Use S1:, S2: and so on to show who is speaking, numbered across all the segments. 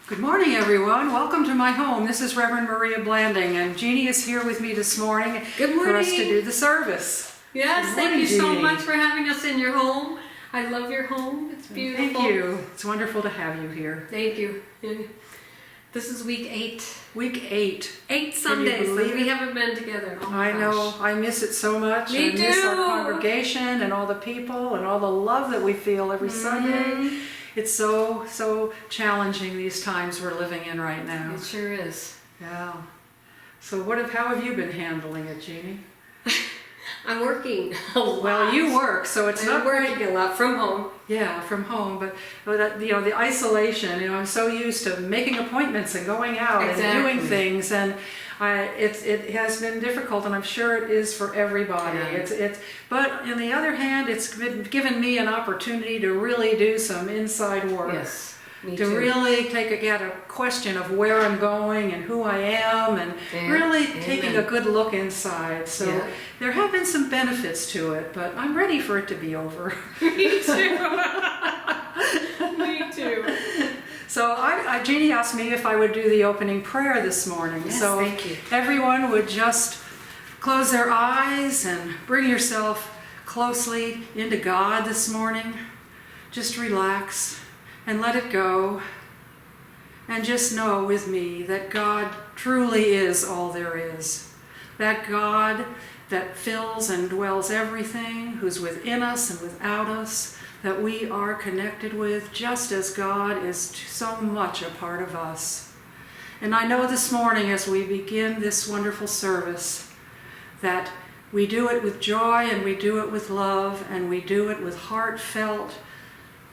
S1: Good morning, everyone. Welcome to my home. This is Reverend Maria Blanding, and Jeannie is here with me this morning
S2: Good morning.
S1: for us to do the service.
S2: Yes,
S1: Good morning,
S2: thank you so
S1: Jeannie.
S2: much for having us in your home. I love your home. It's beautiful.
S1: Thank you. It's wonderful to have you here.
S2: Thank you. This is week 8.
S1: Week 8.
S2: 8 Sundays
S1: believe
S2: that we
S1: it?
S2: haven't been together. Oh my
S1: I know.
S2: gosh.
S1: I miss it so much.
S2: Me
S1: I miss our
S2: too.
S1: congregation and all the people and all the love that we feel every Sunday. It's so challenging these times we're living in right now.
S2: It sure is.
S1: Yeah. So how have you been handling it, Jeannie?
S2: I'm working a lot.
S1: Well, you work, so it's
S2: I'm
S1: not great.
S2: working a lot from home.
S1: Yeah, from home, but the isolation. I'm so used to making appointments and going out and doing
S2: Exactly.
S1: things, and it has been difficult, and I'm sure it is for everybody.
S2: Yeah.
S1: But on the other hand, it's given me an opportunity to really do some inside work.
S2: Yes, me
S1: To
S2: too.
S1: really get a question of where I'm going and who I am, and
S2: Yeah,
S1: really
S2: amen.
S1: taking a good look inside. So
S2: Yeah.
S1: there have been some benefits to it, but I'm ready for it to be over.
S2: Me too. Me too.
S1: So Jeannie asked me if I would do the opening prayer this morning.
S2: Yes,
S1: so
S2: thank you.
S1: everyone would just close their eyes and bring yourself closely into God this morning. Just relax and let it go. And just know with me that God truly is all there is. That God that fills and dwells everything, who's within us and without us, that we are connected with, just as God is so much a part of us. And I know this morning as we begin this wonderful service that we do it with joy and we do it with love and we do it with heartfelt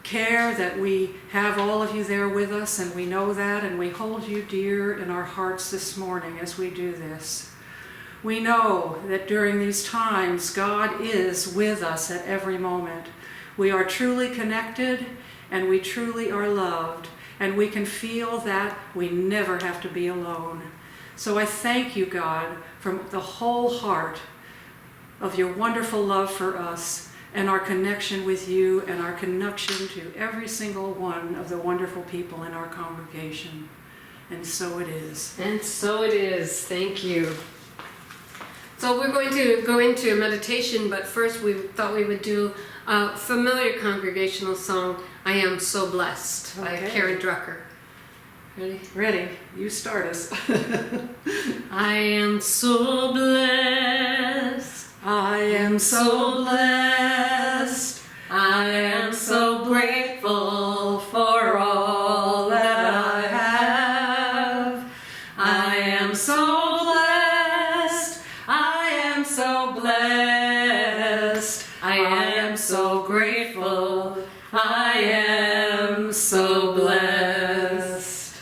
S1: care, that we have all of you there with us, and we know that, and we hold you dear in our hearts this morning as we do this. We know that during these times God is with us at every moment. We are truly connected and we truly are loved, and we can feel that we never have to be alone. So I thank you, God, from the whole heart of your wonderful love for us and our connection with you and our connection to every single one of the wonderful people in our congregation. And so it is.
S2: And so it is. Thank you. So we're going to go into a meditation, but first we thought we would do a familiar congregational song, I Am So Blessed, by
S1: Okay.
S2: Karen Drucker. Ready?
S1: Ready? You start us.
S2: I am so blessed.
S1: I am so blessed.
S2: I am so grateful for all that I have. I am so blessed. I am so blessed. I am so grateful. I am so blessed.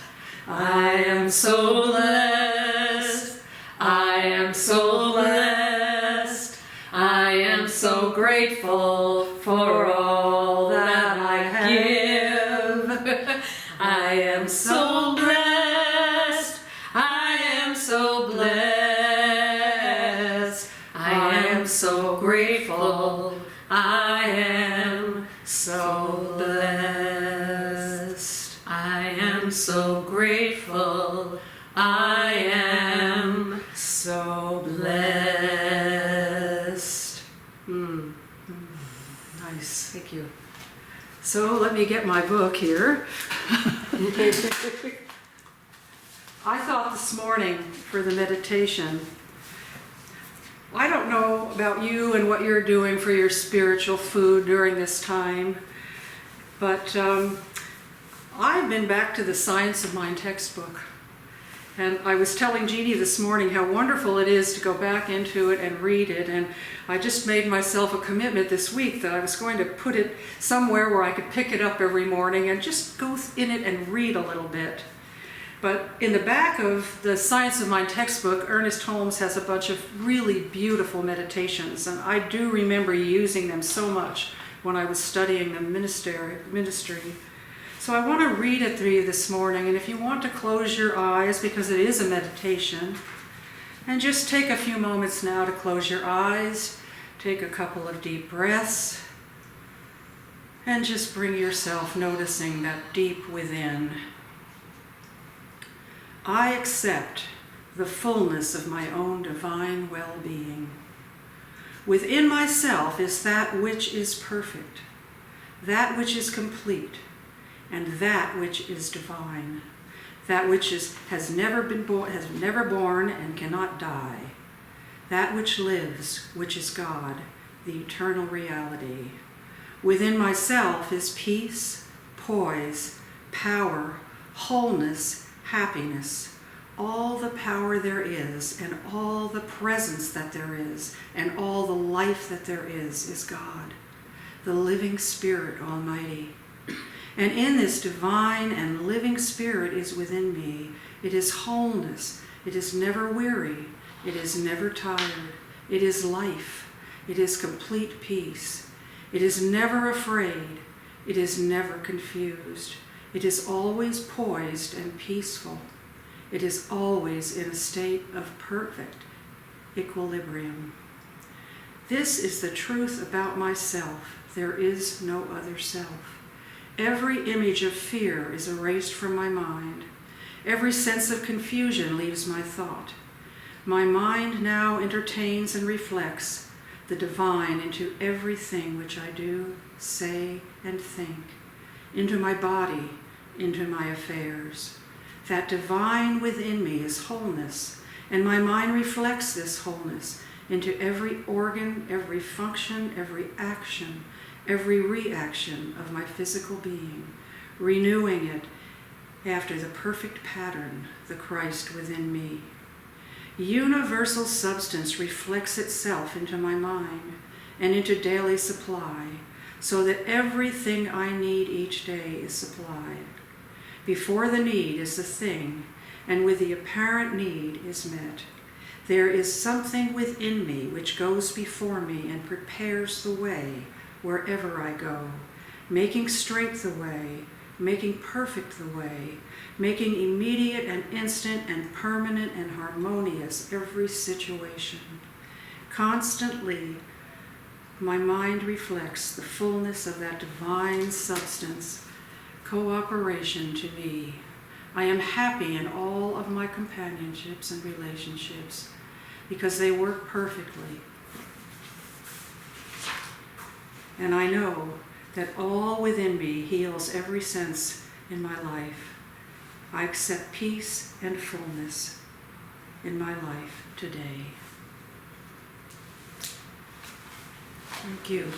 S2: I am so blessed. I am so blessed. I am so grateful for all that I give. I am so blessed. I am so blessed. I am so grateful. I am so blessed. I am so grateful. I am so blessed.
S1: Nice. Thank you. So let me get my book here. I thought this morning for the meditation, I don't know about you and what you're doing for your spiritual food during this time, but I've been back to the Science of Mind textbook. And I was telling Jeannie this morning how wonderful it is to go back into it and read it. And I just made myself a commitment this week that I was going to put it somewhere where I could pick it up every morning and just go in it and read a little bit. But in the back of the Science of Mind textbook, Ernest Holmes has a bunch of really beautiful meditations. And I do remember using them so much when I was studying the ministry. So I want to read it to you this morning, and if you want to close your eyes, because it is a meditation, and just take a few moments now to close your eyes, take a couple of deep breaths, and just bring yourself noticing that deep within. I accept the fullness of my own divine well-being. Within myself is that which is perfect, that which is complete, and that which is divine, that which has never born and cannot die, that which lives, which is God, the eternal reality. Within myself is peace, poise, power, wholeness, happiness, all the power there is, and all the presence that there is, and all the life that there is God, the living Spirit Almighty. And in this divine and living Spirit is within me. It is wholeness. It is never weary. It is never tired. It is life. It is complete peace. It is never afraid. It is never confused. It is always poised and peaceful. It is always in a state of perfect equilibrium. This is the truth about myself. There is no other self. Every image of fear is erased from my mind. Every sense of confusion leaves my thought. My mind now entertains and reflects the divine into everything which I do, say, and think, into my body, into my affairs. That divine within me is wholeness, and my mind reflects this wholeness into every organ, every function, every action, every reaction of my physical being, renewing it after the perfect pattern, the Christ within me. Universal substance reflects itself into my mind and into daily supply, so that everything I need each day is supplied. Before the need is the thing, and with the apparent need is met. There is something within me which goes before me and prepares the way wherever I go, making straight the way, making perfect the way, making immediate and instant and permanent and harmonious every situation. Constantly, my mind reflects the fullness of that divine substance, cooperation to me. I am happy in all of my companionships and relationships because they work perfectly. And I know that all within me heals every sense in my life. I accept peace and fullness in my life today. Thank you.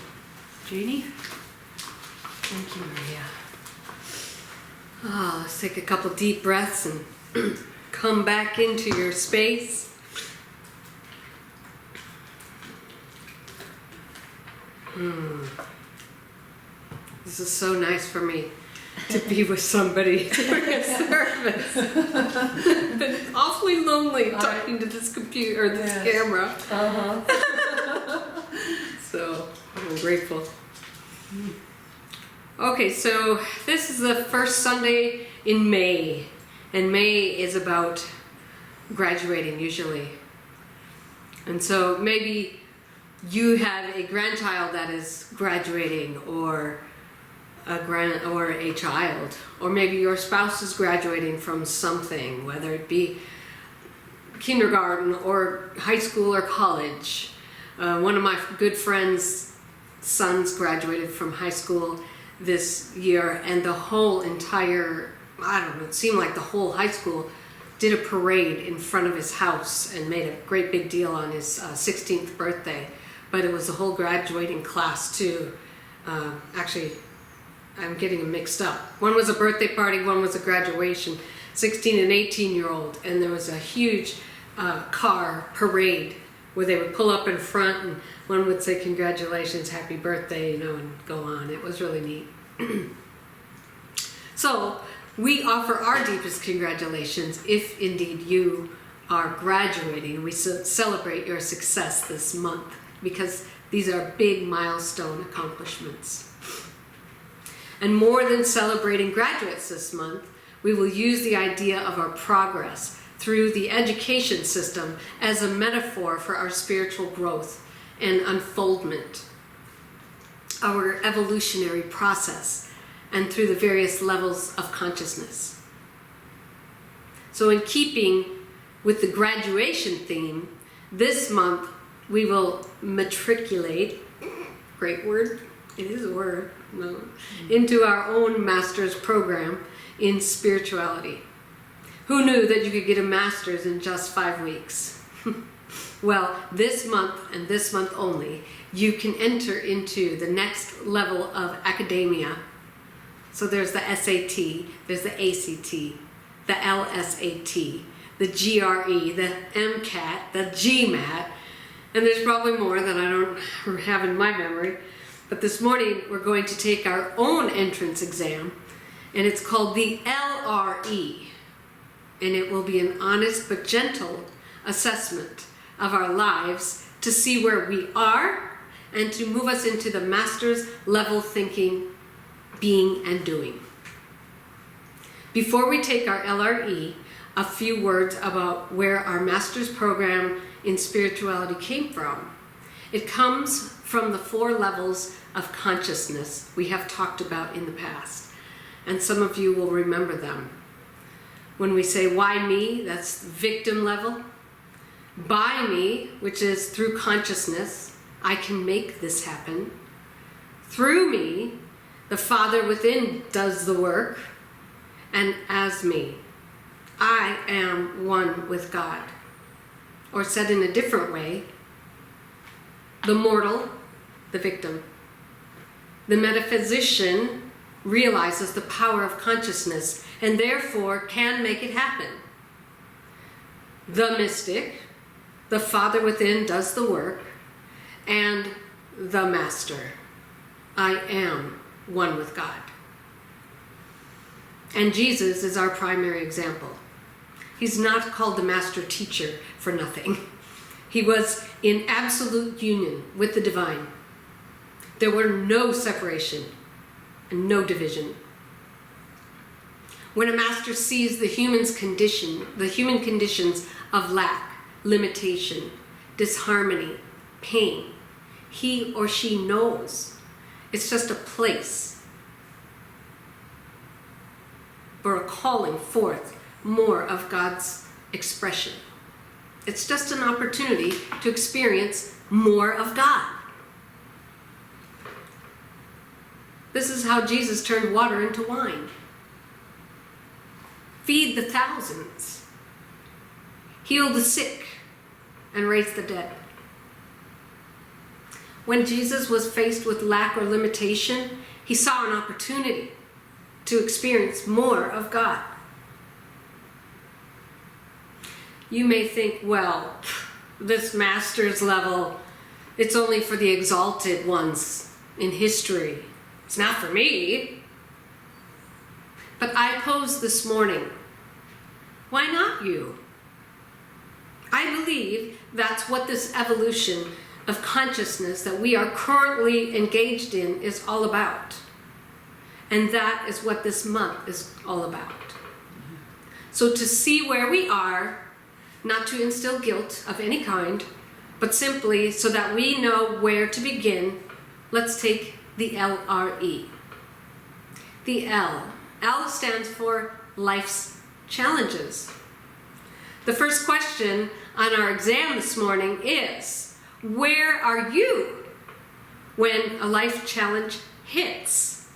S1: Jeannie?
S2: Thank you, Maria. Let's take a couple deep breaths and come back into your space. This is so nice for me to be with somebody during a service. Been awfully lonely talking to this computer or this camera. So I'm grateful. Okay, so this is the first Sunday in May, and May is about graduating usually. And so maybe you have a grandchild that is graduating, or a child, or maybe your spouse is graduating from something, whether it be kindergarten or high school or college. One of my good friends' sons graduated from high school this year, and the whole entire, it seemed like the whole high school did a parade in front of his house and made a great big deal on his 16th birthday. But it was the whole graduating class too. Actually, I'm getting them mixed up. One was a birthday party, one was a graduation, 16 and 18-year-old, and there was a huge car parade where they would pull up in front and one would say congratulations, happy birthday, and go on. It was really neat. So we offer our deepest congratulations if indeed you are graduating. We celebrate your success this month because these are big milestone accomplishments. And more than celebrating graduates this month, we will use the idea of our progress through the education system as a metaphor for our spiritual growth and unfoldment, our evolutionary process, and through the various levels of consciousness. So in keeping with the graduation theme, this month we will matriculate, great word, it is a word, no, into our own master's program in spirituality. Who knew that you could get a master's in just 5 weeks? Well, this month and this month only, you can enter into the next level of academia. So there's the SAT, there's the ACT, the LSAT, the GRE, the MCAT, the GMAT, and there's probably more that I don't have in my memory. But this morning we're going to take our own entrance exam, and it's called the LRE, and it will be an honest but gentle assessment of our lives to see where we are and to move us into the master's level thinking, being and doing. Before we take our LRE, a few words about where our master's program in spirituality came from. It comes from the 4 levels of consciousness we have talked about in the past, and some of you will remember them. When we say, why me? That's victim level. By me, which is through consciousness, I can make this happen. Through me, the Father within does the work. And as me, I am one with God. Or said in a different way, the mortal, the victim. The metaphysician realizes the power of consciousness and therefore can make it happen. The mystic, the Father within does the work, and the master, I am one with God. And Jesus is our primary example. He's not called the master teacher for nothing. He was in absolute union with the divine. There were no separation and no division. When a master sees the human conditions of lack, limitation, disharmony, pain, he or she knows it's just a place for a calling forth more of God's expression. It's just an opportunity to experience more of God. This is how Jesus turned water into wine. Feed the thousands. Heal the sick and raise the dead. When Jesus was faced with lack or limitation, he saw an opportunity to experience more of God. You may think, well, this master's level, it's only for the exalted ones in history. It's not for me. But I pose this morning, why not you? I believe that's what this evolution of consciousness that we are currently engaged in is all about. And that is what this month is all about. So to see where we are, not to instill guilt of any kind, but simply so that we know where to begin, let's take the LRE. The L. L stands for life's challenges. The first question on our exam this morning is, where are you when a life challenge hits?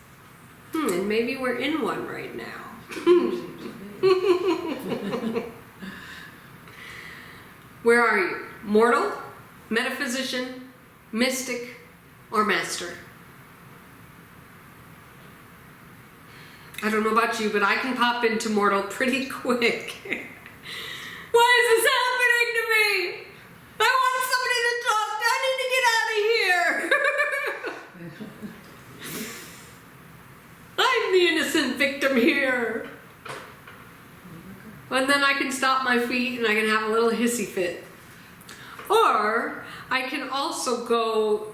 S2: And maybe we're in one right now. Where are you? Mortal, metaphysician, mystic, or master? I don't know about you, but I can pop into mortal pretty quick. Why is this happening to me? I want somebody to talk to. I need to get out of here. I'm the innocent victim here. And then I can stop my feet and I can have a little hissy fit. Or I can also go,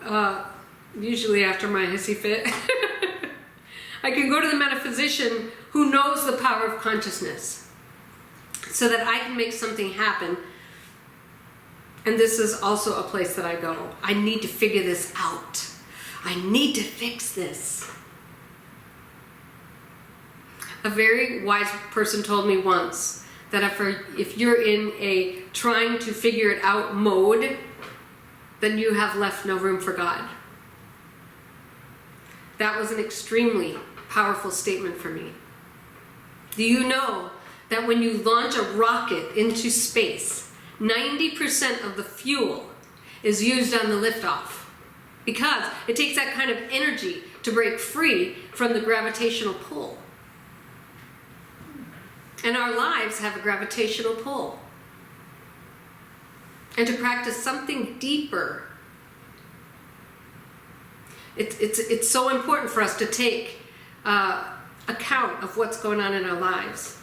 S2: usually after my hissy fit, I can go to the metaphysician who knows the power of consciousness so that I can make something happen. And this is also a place that I go. I need to figure this out. I need to fix this. A very wise person told me once that if you're in a trying to figure it out mode, then you have left no room for God. That was an extremely powerful statement for me. Do you know that when you launch a rocket into space, 90% of the fuel is used on the liftoff? Because it takes that kind of energy to break free from the gravitational pull. And our lives have a gravitational pull. And to practice something deeper, it's so important for us to take account of what's going on in our lives.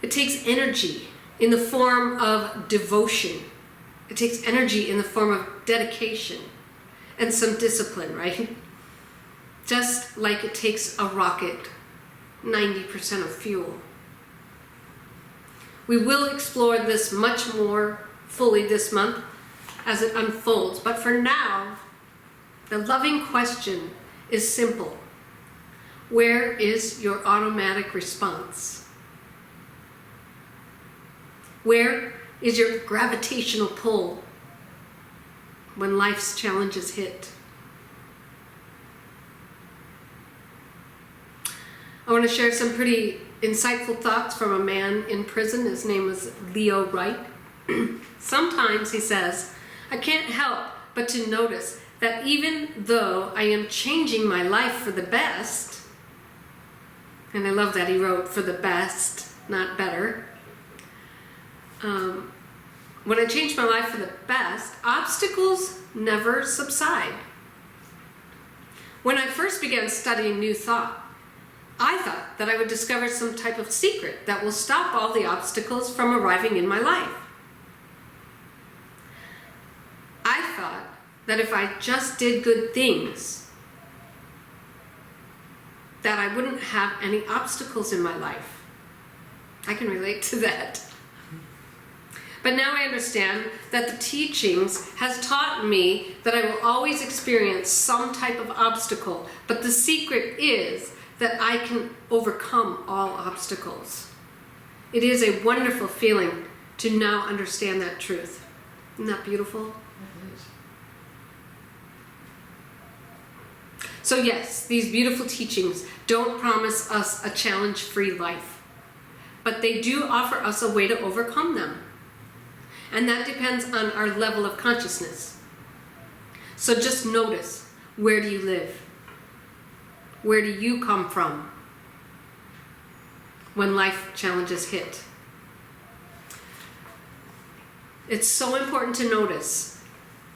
S2: It takes energy in the form of devotion. It takes energy in the form of dedication and some discipline, right? Just like it takes a rocket 90% of fuel. We will explore this much more fully this month as it unfolds, but for now, the loving question is simple. Where is your automatic response? Where is your gravitational pull when life's challenges hit? I want to share some pretty insightful thoughts from a man in prison. His name was Leo Wright. Sometimes, he says, I can't help but to notice that even though I am changing my life for the best, and I love that he wrote for the best, not better. When I change my life for the best, obstacles never subside. When I first began studying New Thought, I thought that I would discover some type of secret that will stop all the obstacles from arriving in my life. I thought that if I just did good things, that I wouldn't have any obstacles in my life. I can relate to that. But now I understand that the teachings has taught me that I will always experience some type of obstacle, but the secret is that I can overcome all obstacles. It is a wonderful feeling to now understand that truth. Isn't that beautiful? So yes, these beautiful teachings don't promise us a challenge-free life, but they do offer us a way to overcome them. And that depends on our level of consciousness. So just notice, where do you live? Where do you come from when life challenges hit? It's so important to notice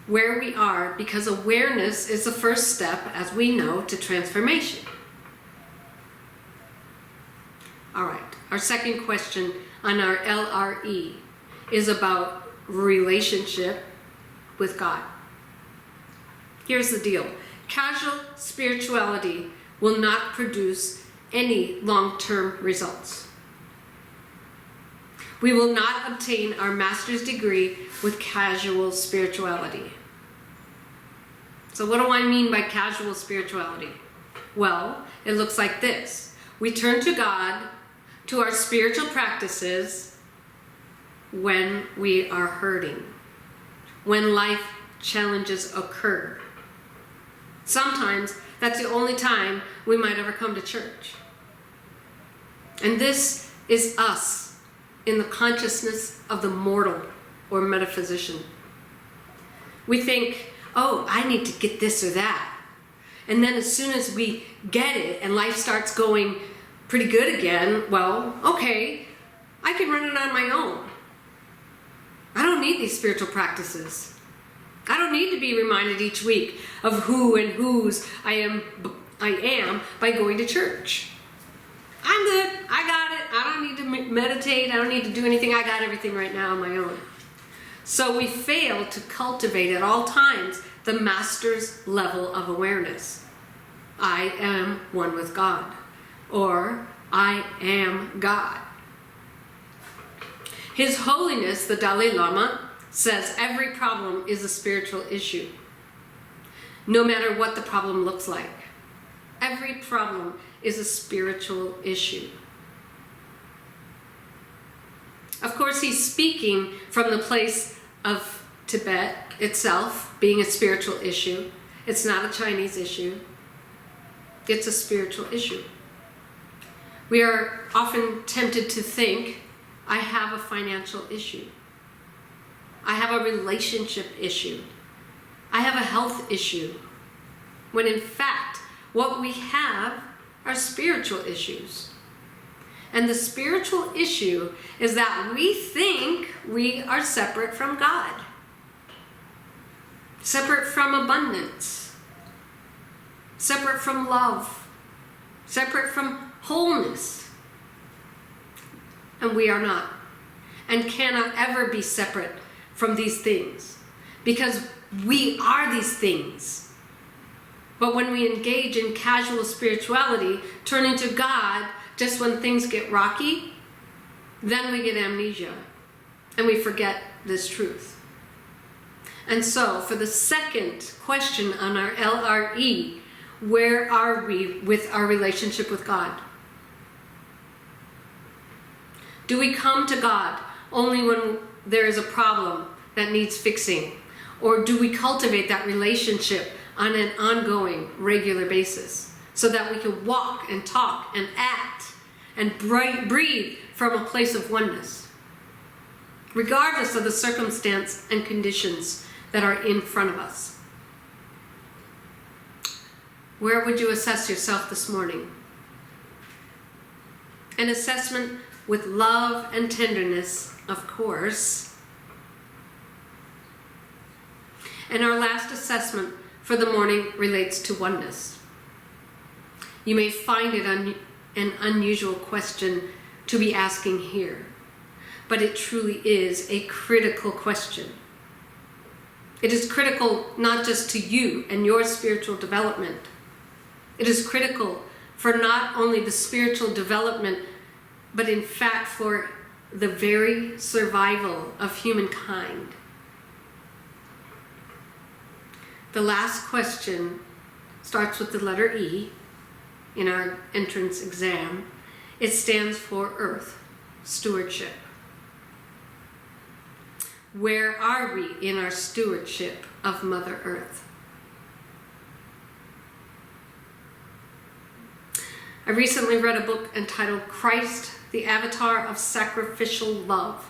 S2: where we are, because awareness is the first step, as we know, to transformation. All right, our second question on our LRE is about relationship with God. Here's the deal. Casual spirituality will not produce any long-term results. We will not obtain our master's degree with casual spirituality. So what do I mean by casual spirituality? Well, it looks like this. We turn to God, to our spiritual practices, when we are hurting, when life challenges occur. Sometimes that's the only time we might ever come to church. And this is us in the consciousness of the mortal or metaphysician. We think, oh, I need to get this or that. And then as soon as we get it and life starts going pretty good again, well, okay, I can run it on my own. I don't need these spiritual practices. I don't need to be reminded each week of who and whose I am by going to church. I'm good. I got it. I don't need to meditate. I don't need to do anything. I got everything right now on my own. So we fail to cultivate at all times the master's level of awareness. I am one with God, or I am God. His Holiness, the Dalai Lama, says every problem is a spiritual issue, no matter what the problem looks like. Every problem is a spiritual issue. Of course, he's speaking from the place of Tibet itself, being a spiritual issue. It's not a Chinese issue. It's a spiritual issue. We are often tempted to think, I have a financial issue. I have a relationship issue. I have a health issue. When in fact, what we have are spiritual issues. And the spiritual issue is that we think we are separate from God, separate from abundance, separate from love, separate from wholeness. And we are not, and cannot ever be separate from these things, because we are these things. But when we engage in casual spirituality, turning to God just when things get rocky, then we get amnesia and we forget this truth. And so for the second question on our LRE, where are we with our relationship with God? Do we come to God only when there is a problem that needs fixing? Or do we cultivate that relationship on an ongoing, regular basis so that we can walk and talk and act and breathe from a place of oneness, regardless of the circumstance and conditions that are in front of us? Where would you assess yourself this morning? An assessment with love and tenderness, of course. And our last assessment for the morning relates to oneness. You may find it an unusual question to be asking here, but it truly is a critical question. It is critical not just to you and your spiritual development. It is critical for not only the spiritual development, but in fact for the very survival of humankind. The last question starts with the letter E in our entrance exam. It stands for Earth, stewardship. Where are we in our stewardship of Mother Earth? I recently read a book entitled Christ, the Avatar of Sacrificial Love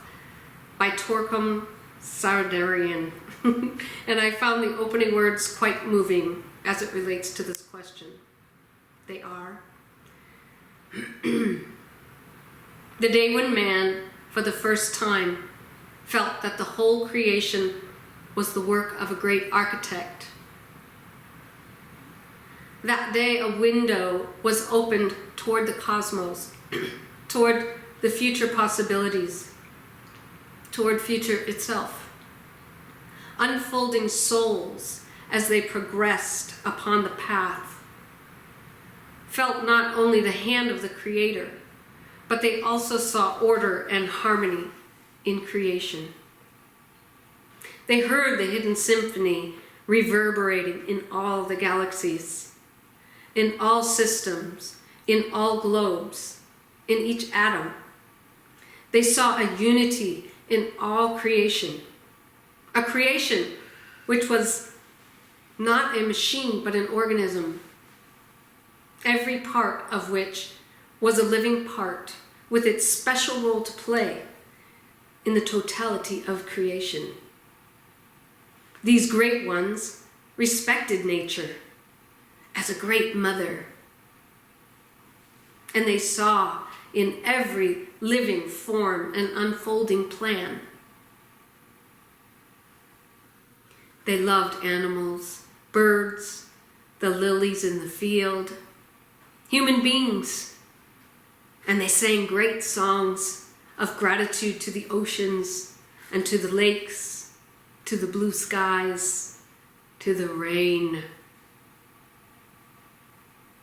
S2: by Torquem Sardarian. And I found the opening words quite moving as it relates to this question. They are, the day when man, for the first time, felt that the whole creation was the work of a great architect. That day, a window was opened toward the cosmos, toward the future possibilities, toward future itself. Unfolding souls as they progressed upon the path felt not only the hand of the Creator, but they also saw order and harmony in creation. They heard the hidden symphony reverberating in all the galaxies, in all systems, in all globes, in each atom. They saw a unity in all creation, a creation which was not a machine but an organism, every part of which was a living part with its special role to play in the totality of creation. These great ones respected nature as a great mother, and they saw in every living form an unfolding plan. They loved animals, birds, the lilies in the field, human beings, and they sang great songs of gratitude to the oceans and to the lakes, to the blue skies, to the rain.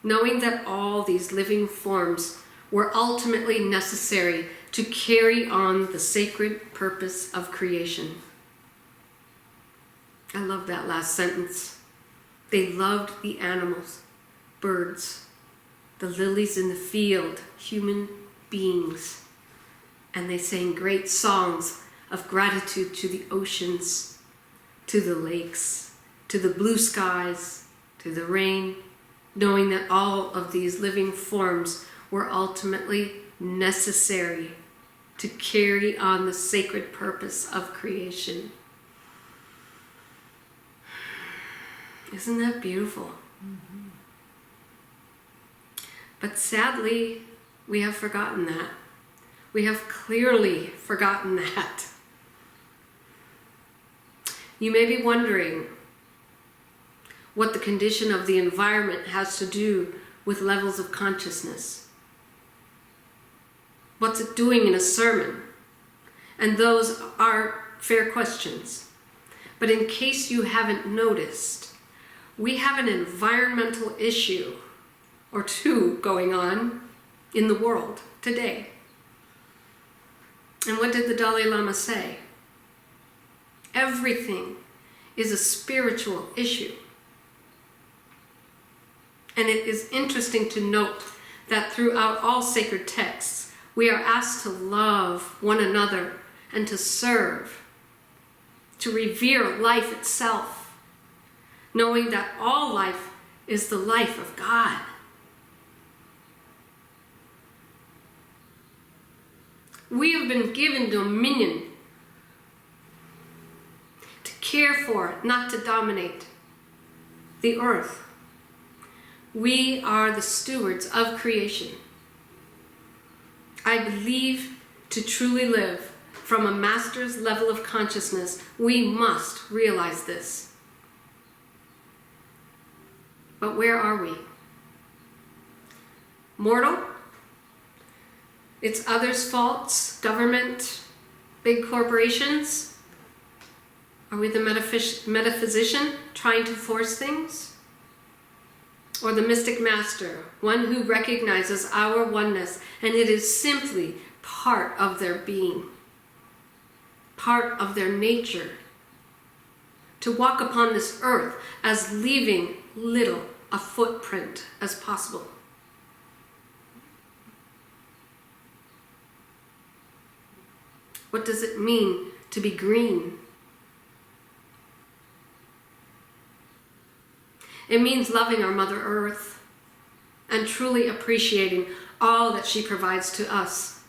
S2: Knowing that all these living forms were ultimately necessary to carry on the sacred purpose of creation. I love that last sentence. They loved the animals, birds, the lilies in the field, human beings. and they sang great songs of gratitude to the oceans, to the lakes, to the blue skies, to the rain, knowing that all of these living forms were ultimately necessary to carry on the sacred purpose of creation. Isn't that beautiful? Mm-hmm. But sadly, we have forgotten that. We have clearly forgotten that. You may be wondering what the condition of the environment has to do with levels of consciousness. What's it doing in a sermon? And those are fair questions. But in case you haven't noticed, we have an environmental issue or two going on in the world today. And what did the Dalai Lama say? Everything is a spiritual issue. And it is interesting to note that throughout all sacred texts, we are asked to love one another and to serve, to revere life itself, knowing that all life is the life of God. We have been given dominion to care for, not to dominate the earth. We are the stewards of creation. I believe to truly live from a master's level of consciousness, we must realize this. But where are we? Mortal? It's others' faults, government, big corporations? Are we the metaphysician trying to force things? Or the mystic master, one who recognizes our oneness, and it is simply part of their being, part of their nature, to walk upon this earth as leaving little a footprint as possible. What does it mean to be green? It means loving our Mother Earth and truly appreciating all that she provides to us,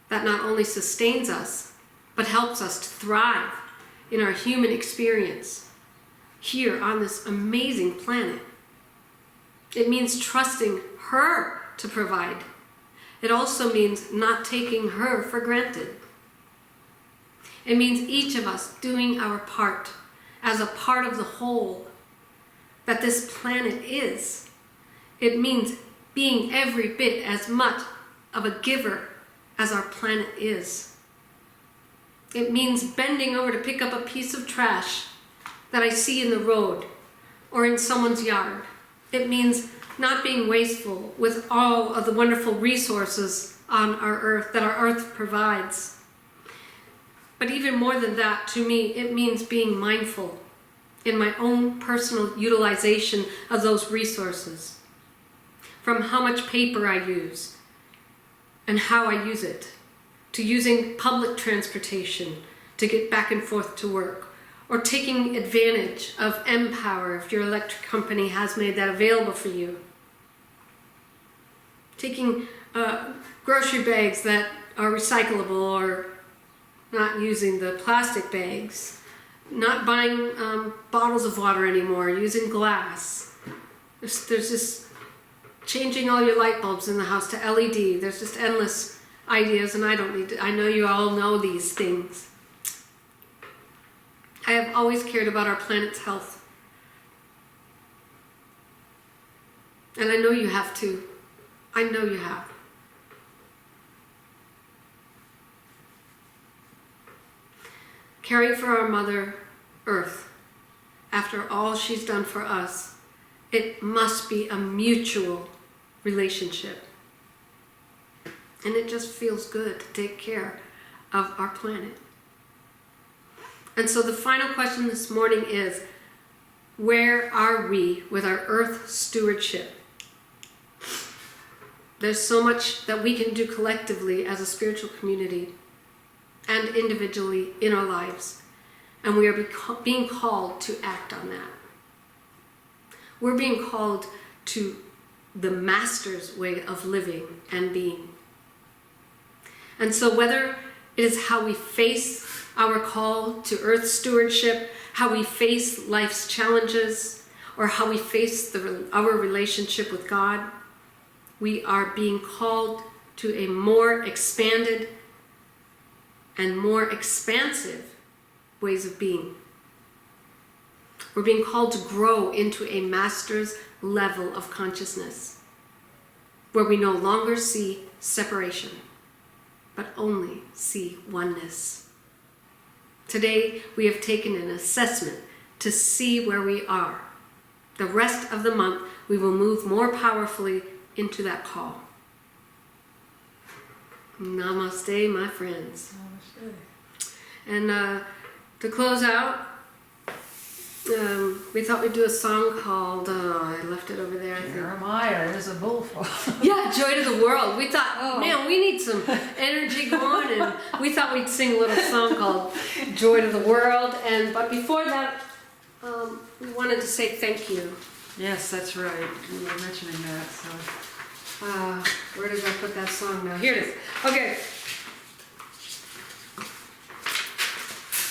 S2: that not only sustains us, but helps us to thrive in our human experience here on this amazing planet. It means trusting her to provide. It also means not taking her for granted. It means each of us doing our part as a part of the whole that this planet is. It means being every bit as much of a giver as our planet is. It means bending over to pick up a piece of trash that I see in the road or in someone's yard. It means not being wasteful with all of the wonderful resources on our earth that our earth provides. But even more than that, to me, it means being mindful in my own personal utilization of those resources. From how much paper I use and how I use it, to using public transportation to get back and forth to work, or taking advantage of M-Power if your electric company has made that available for you. Taking grocery bags that are recyclable or not using the plastic bags. Not buying bottles of water anymore, using glass. There's just changing all your light bulbs in the house to LED. There's just endless ideas, and I know you all know these things. I have always cared about our planet's health. And I know you have too. I know you have. Caring for our Mother Earth, after all she's done for us, it must be a mutual relationship. And it just feels good to take care of our planet. And so the final question this morning is, where are we with our Earth stewardship? There's so much that we can do collectively as a spiritual community and individually in our lives. And we are being called to act on that. We're being called to the Master's way of living and being. And so whether it is how we face our call to earth stewardship, how we face life's challenges, or how we face our relationship with God, we are being called to a more expanded and more expansive ways of being. We're being called to grow into a master's level of consciousness, where we no longer see separation, but only see oneness. Today, we have taken an assessment to see where we are. The rest of the month, we will move more powerfully into that call. Namaste, my friends.
S1: Namaste.
S2: And to close out, we thought we'd do a song called, I left it over there, I think.
S1: Jeremiah is a bullfrog.
S2: Yeah, Joy to the World. We thought, man, we need some energy going, and we thought we'd sing a little song called Joy to the World. But before that, we wanted to say thank you.
S1: Yes, that's right. You were mentioning that. So,
S2: where did I put that song now? Here it is. Okay.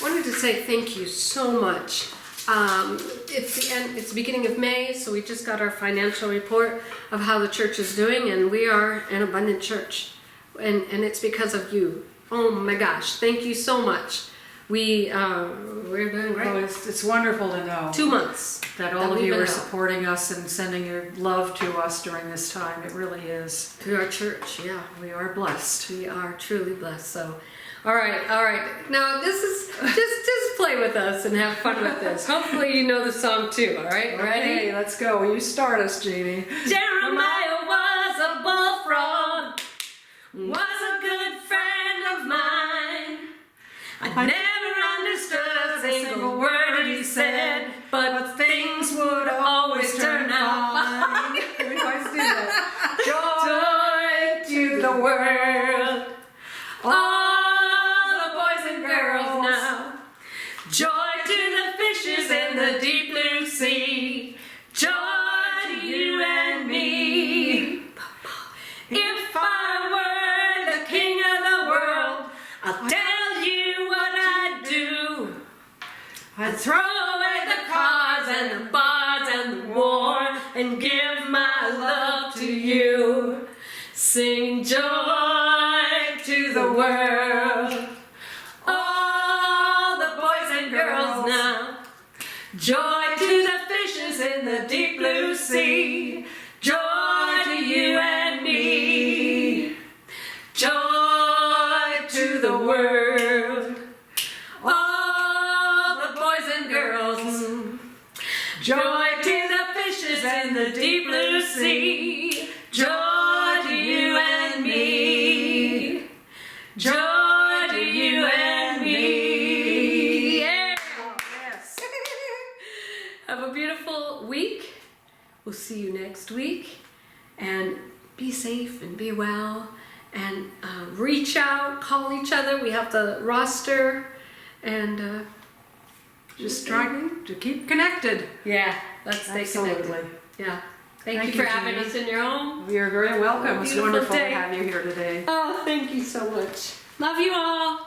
S2: Wanted to say thank you so much. It's the beginning of May, so we just got our financial report of how the church is doing, and we are an abundant church, and it's because of you. Oh my gosh, thank you so much. We're doing great.
S1: well, it's wonderful to know
S2: 2 months
S1: that all of you are supporting us and sending your love to us during this time. It really is.
S2: To our church. Yeah,
S1: We are blessed.
S2: we are truly blessed. So, all right. Now this is just play with us and have fun with this. Hopefully you know the song too. All right, ready?
S1: Okay, let's go. You start us, Jeannie.
S2: Jeremiah was a bullfrog, was a good friend of mine. I never understood a single word he said, but things would always turn out fine.
S1: We always do that.
S2: Joy to the world, all the boys and girls now. Joy to the fishes in the deep blue sea. Joy to you and me. If I were the king of the world, I'll tell you what I'd do. I'd throw away the cards and the bars and the war and give my love to you. Sing joy to the world. All the boys and girls now. Joy to the fishes in the deep blue sea. Joy to you and me. Joy to the world. All the boys and girls. Joy to the fishes in the deep blue sea. Joy to you and me. Joy to you and me. Yeah.
S1: Yes.
S2: Have a beautiful week. We'll see you next week. And be safe and be well. And reach out, call each other. We have the roster. And
S1: Just trying to keep connected.
S2: yeah, let's stay
S1: Absolutely.
S2: connected. Yeah. Thank
S1: Thank
S2: you for
S1: you,
S2: having
S1: Jeannie.
S2: us in your home.
S1: We are very welcome. It's
S2: Beautiful
S1: wonderful
S2: day.
S1: to have you here today.
S2: Oh, thank you so much. Love you all.